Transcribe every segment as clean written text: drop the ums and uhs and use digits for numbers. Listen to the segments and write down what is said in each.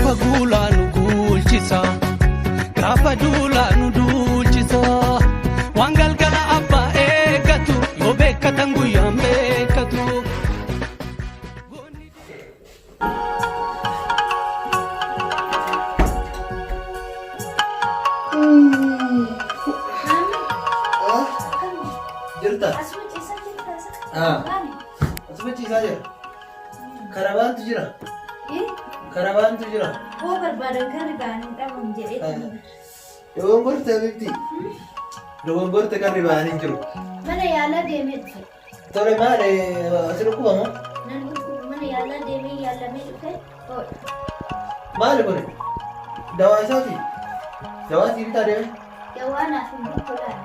gaafa guulaa nu guulchisa gaafa duulaa nu duulchisa waan galgala abbaa eeggatu yoo beekkatan guyyaan beekkatu. Jirta? Asuma ciisaa jira. Karabaantu jira. Karabaantu jira. Koo barbaadan kan ribaanii dhabuun jedhee. Dogongorte abibti. Dogongorte kan ribaanii jiru. Mana yaalaa deemee dhufe. Tole maal asirra kubamoo? Mana yaalaa deemee yaalamee dhufe. Maali kun? Dawaa isaati? Dawaa sii bitaa deeme? Dawaa naaf hin bittolaan.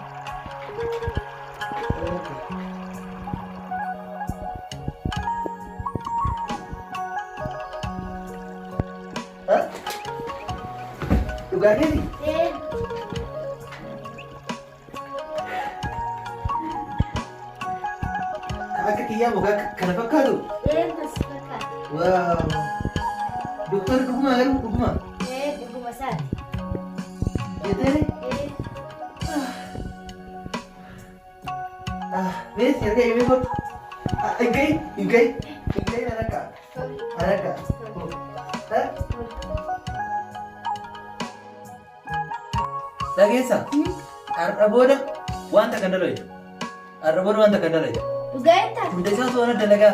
Dhugaatii? Akka kiyyaa mukaa kana fakkaatu? Mas fakkaata. Waaw! Doktorri dhugumaa garuu dhugumaa? Dhuguma isaati. Jettee? Bees erga himee kottu? Hingayi anakka. Dhageessa? Har'a booda wanta kan dalagu. Dhugaa hin taatu. Hunda isaa to'ana dalagaa.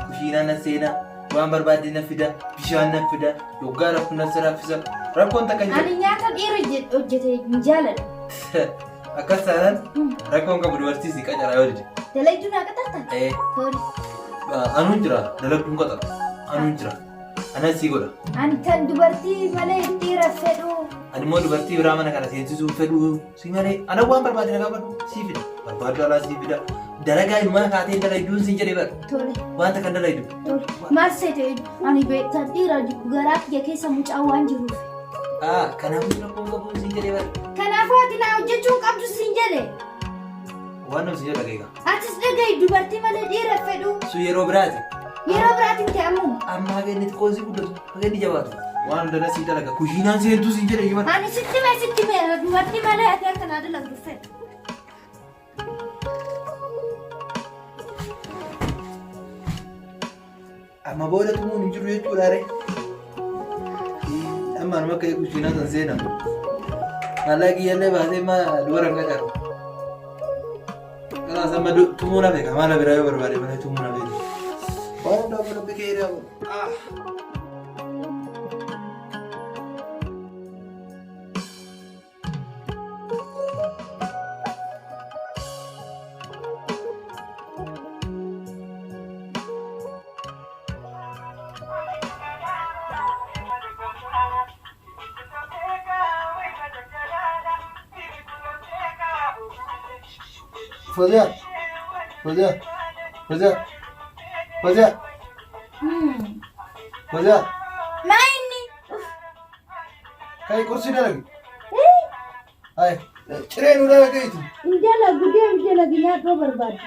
Kushiinaan na seenaa, waan barbaadde na fida, bishaan na fida, yoggaa rafu na siraffisa. Rakkoon takka hin Ani nyaata dhiira hojjete hin jaaladhu. Akkas taanaan rakkoon qabu dubartii si qacaraa yoo dide. Dalagguu naa qaxarta? Tole. Anuun jira dalagduun qaxara. Anuun jira. Anan sii godha. Ani kan dubartii malee dhiira fedhu. Ani immoo dubartii biraa mana kana seensisuu fedhu si malee ana waan barbaade na gaafadhu sii fida. Barbaaddu alaa sii fida. Dalagaa mana kaatee dalagduun siin jedhee bara. Tole. Wanta kan dalagdu. Tole. Maal seete ani beektaa dhiira garaa kiyya keessa mucaa waan jiruuf. Kanaafuu rakkoon qabu siin jedhee bara. Kanaafuu ati naa hojjechuu qabdu siin jedhe. Waan namsi jedha keegaa. Atis dhagahi dubartii malee dhiira fedhu. Sun yeroo biraati. Yeroo biraatiin ta'amu. Amma hageenni xiqqoon si guddatu hageenni jabaatu. Waan hundana sii dalaga kushiinaan seentuu siin jedhe himata. Ani sitti mee dubartii malee ati akka naa dalagdu fedhu. Amma booda tumuun hin jiru jechuudha ree. Amma anuma akka kushiinaa san seenaa. Mallaa kiyyallee baasee dubara hin qacaru. Kanaas amma tumuu na beeka maala biraa yoo barbaade malee tumuu na beeka. Waan hundaa kun abbi kee hiriyaa kun. Fazia. Maini. Kai kursi dalagi. Hai, cireen udah lagi itu. Indala nyaata barbaadu.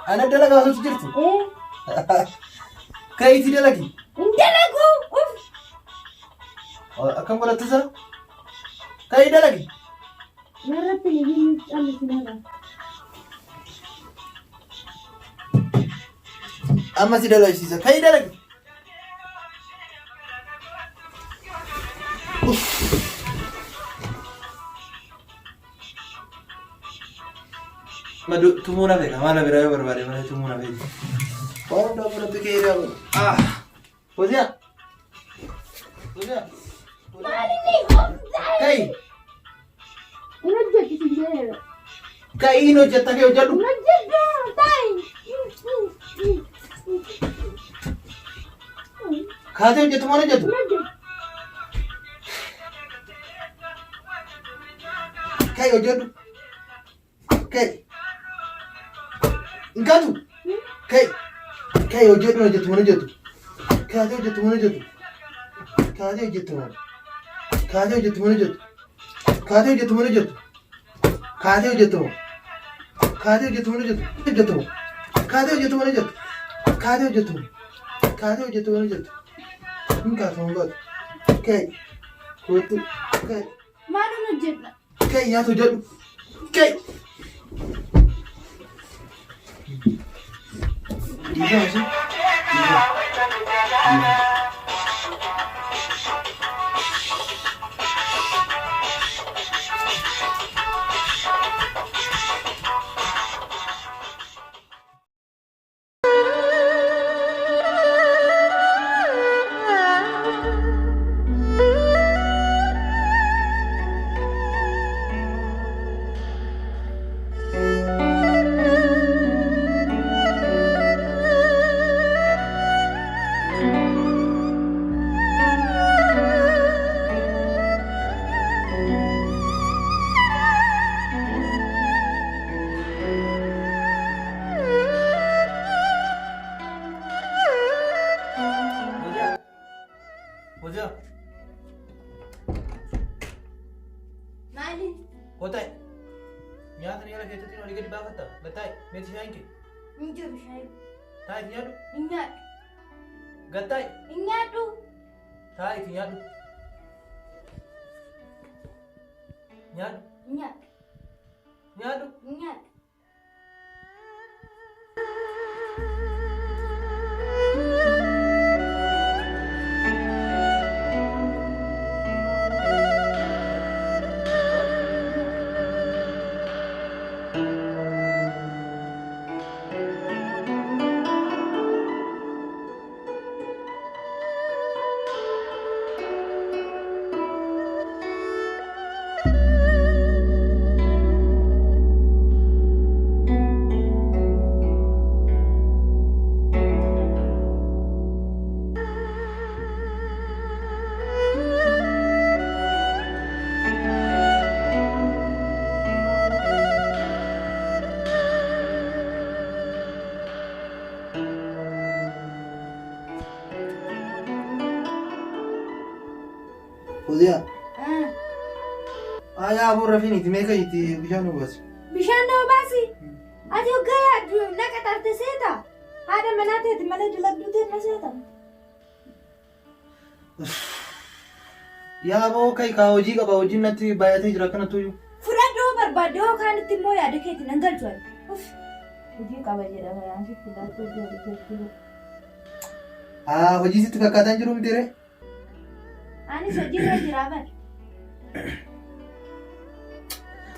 Ana dalaga osoo jirtu. Kai itu dalagi. Indalagu. Akkam godhattu isa? Kai dalagi. Narratti ni caallisinaa. Amma si dalagsiisa. Kai dalagi. Tumuu na beeka maala biraa yoo barbaade malee tumuu na beeka. Waan hundaa kun abbi kee hiriyaa kun. Fozia. Maalini? Kai. Hin hojjetu siin jedheera. Kai hin hojjetta kee hojjedhu. Hin hojjedhu. Ta'i. Kaatee hojjettu maal hojjettu? Hin hojjetu. Kai hojjedhu. Kai. Ingatu. Kai. Kai hojjedhu hojjettu maal hojjettu? Kaatee hojjettu maal hojjettu? Kaatee hojjettu maal? Kaatee hojjettu maal hojjettu? Kaatee hojjettu maal hojjettu? Kaatee hojjettu maal? Kaatee hojjettu maal hojjettu? Hojjettu maal? Kaatee hojjettu maal hojjettu? Kaatee hojjettu maal? Kaatee hojjettu maal hojjettu? Hin kaatu maal gootu? Ka'e. Kootu. Ka'e. Maaluma hojjedha? Ka'e nyaata hojjedhu. Ka'e. Dhiigaa ishee. Hojaa. Maali? Kota'e. Nyaata ni ala keessatti olii gadi baafatta. Gattaa'e. Meeshaa shaayin kee. Hin jiru shaayi. Taa'e itti nyaadhu. Hin nyaadhu. Gattaa'e. Hin nyaadhu. Taa'e itti nyaadhu. Nyaadhu. Hin nyaadhu. Nyaadhu. Hin nyaadhu. Hojaa. Aayaa abuurra finiiti meeqa itti bishaan obaasi. Bishaan na obaasi? Ati hoggaa yaaddu naqa tarte seeta? Haadha manaa teeti malee diladuu ta'e na seeta? Yaa boo kai kaa hojii qaba hojiin natti baay'atee jira akkanatti iyyuu. Fudhadhoo barbaadde hoo kaanitti immoo yaada keetti nan galchu. Hojii qaba jedhama yaansitti laattuu iddoo hojii sitti fakkaataan jiru miti ree? Anis hojiirra jira bari.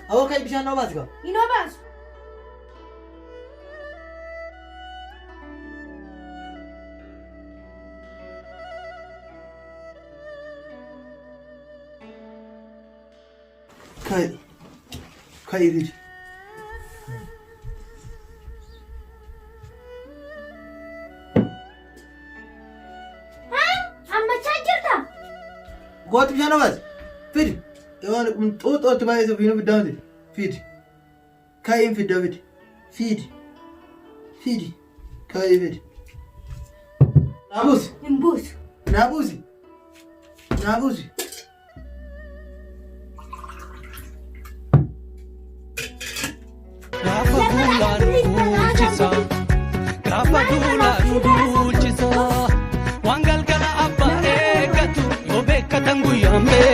Awoo kai bishaan na obaasi kaa? Hin obaasu. Kai fidi. Ammachaa jirta? Gooti bishaan obaasi. Fidi. Waan xuuxootti baay'ee fiinu fiddaa miti. Fidi. Kaa'iin fiddaa fidi. Fidi. Fidi. Kaa'ii fidi. Naabuusi. Hin buusu. Naabuusi. Naabuusi. Gaafa duulaa nu bulchisa. Gaafa duulaa nu bulchisa. Waan galgala abbaa eeggatu yoo beekkatan guyyaan beeku.